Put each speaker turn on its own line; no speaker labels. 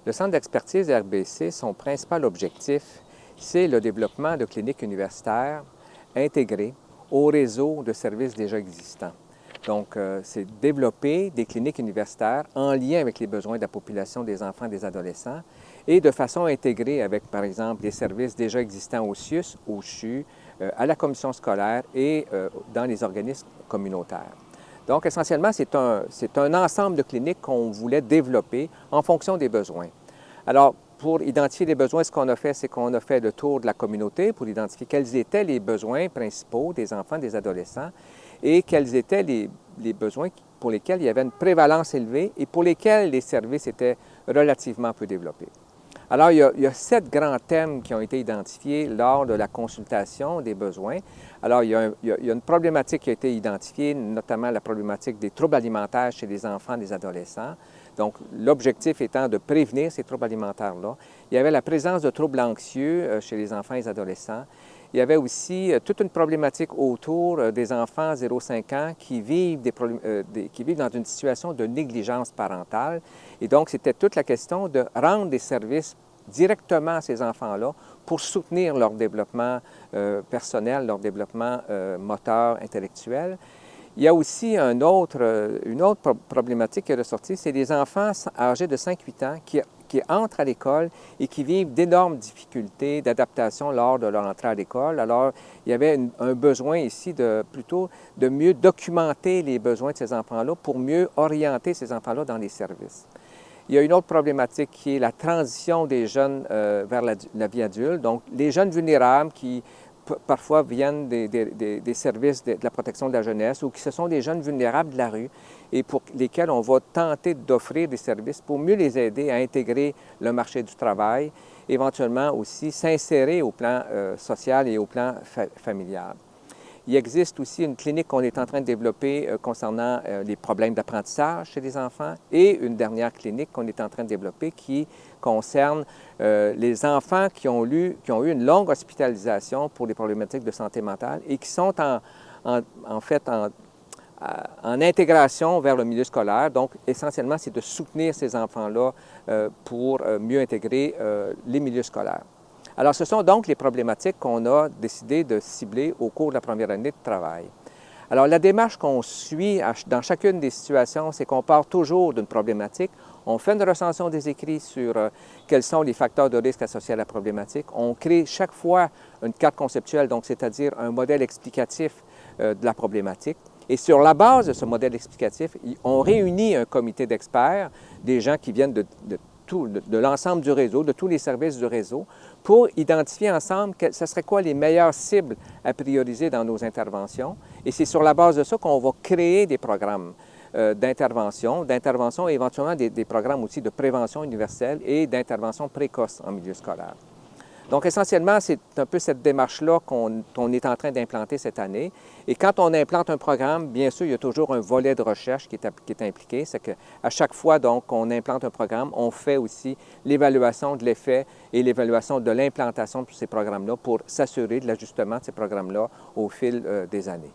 Le Centre d'expertise RBC, son principal objectif, c'est le développement de cliniques universitaires intégrées au réseau de services déjà existants. Donc, c'est développer des cliniques universitaires en lien avec les besoins de la population des enfants et des adolescents et de façon intégrée avec, par exemple, des services déjà existants au CIUS, au CHU, à la commission scolaire et dans les organismes communautaires. Donc, essentiellement, c'est un ensemble de cliniques qu'on voulait développer en fonction des besoins. Alors, pour identifier les besoins, ce qu'on a fait, c'est qu'on a fait le tour de la communauté pour identifier quels étaient les besoins principaux des enfants, des adolescents et quels étaient les besoins pour lesquels il y avait une prévalence élevée et pour lesquels les services étaient relativement peu développés. Alors, il y a 7 grands thèmes qui ont été identifiés lors de la consultation des besoins. Alors, il y a une problématique qui a été identifiée, notamment la problématique des troubles alimentaires chez les enfants et les adolescents. Donc, l'objectif étant de prévenir ces troubles alimentaires-là. Il y avait la présence de troubles anxieux chez les enfants et les adolescents. Il y avait aussi toute une problématique autour des enfants 0-5 ans qui vivent dans une situation de négligence parentale. Et donc, c'était toute la question de rendre des services directement à ces enfants-là pour soutenir leur développement personnel, leur développement moteur, intellectuel. Il y a aussi une autre problématique qui est ressortie, c'est les enfants âgés de 5-8 ans qui entrent à l'école et qui vivent d'énormes difficultés d'adaptation lors de leur entrée à l'école. Alors, il y avait un besoin ici plutôt de mieux documenter les besoins de ces enfants-là pour mieux orienter ces enfants-là dans les services. Il y a une autre problématique qui est la transition des jeunes vers la vie adulte. Donc, les jeunes vulnérables qui parfois viennent des services de la protection de la jeunesse ou qui ce sont des jeunes vulnérables de la rue et pour lesquels on va tenter d'offrir des services pour mieux les aider à intégrer le marché du travail, éventuellement aussi s'insérer au plan social et au plan familial. Il existe aussi une clinique qu'on est en train de développer concernant les problèmes d'apprentissage chez les enfants et une dernière clinique qu'on est en train de développer qui concerne les enfants qui ont eu une longue hospitalisation pour des problématiques de santé mentale et qui sont en fait en intégration vers le milieu scolaire. Donc, essentiellement, c'est de soutenir ces enfants-là pour mieux intégrer les milieux scolaires. Alors, ce sont donc les problématiques qu'on a décidé de cibler au cours de la première année de travail. Alors, la démarche qu'on suit dans chacune des situations, c'est qu'on part toujours d'une problématique. On fait une recension des écrits sur quels sont les facteurs de risque associés à la problématique. On crée chaque fois une carte conceptuelle, donc c'est-à-dire un modèle explicatif de la problématique. Et sur la base de ce modèle explicatif, on réunit un comité d'experts, des gens qui viennent de l'ensemble du réseau, de tous les services du réseau, pour identifier ensemble ce serait quoi les meilleures cibles à prioriser dans nos interventions. Et c'est sur la base de ça qu'on va créer des programmes d'intervention et éventuellement des programmes aussi de prévention universelle et d'intervention précoce en milieu scolaire. Donc, essentiellement, c'est un peu cette démarche-là qu'on est en train d'implanter cette année. Et quand on implante un programme, bien sûr, il y a toujours un volet de recherche qui est impliqué. C'est qu'à chaque fois, donc, qu'on implante un programme, on fait aussi l'évaluation de l'effet et l'évaluation de l'implantation de ces programmes-là pour s'assurer de l'ajustement de ces programmes-là au fil des années.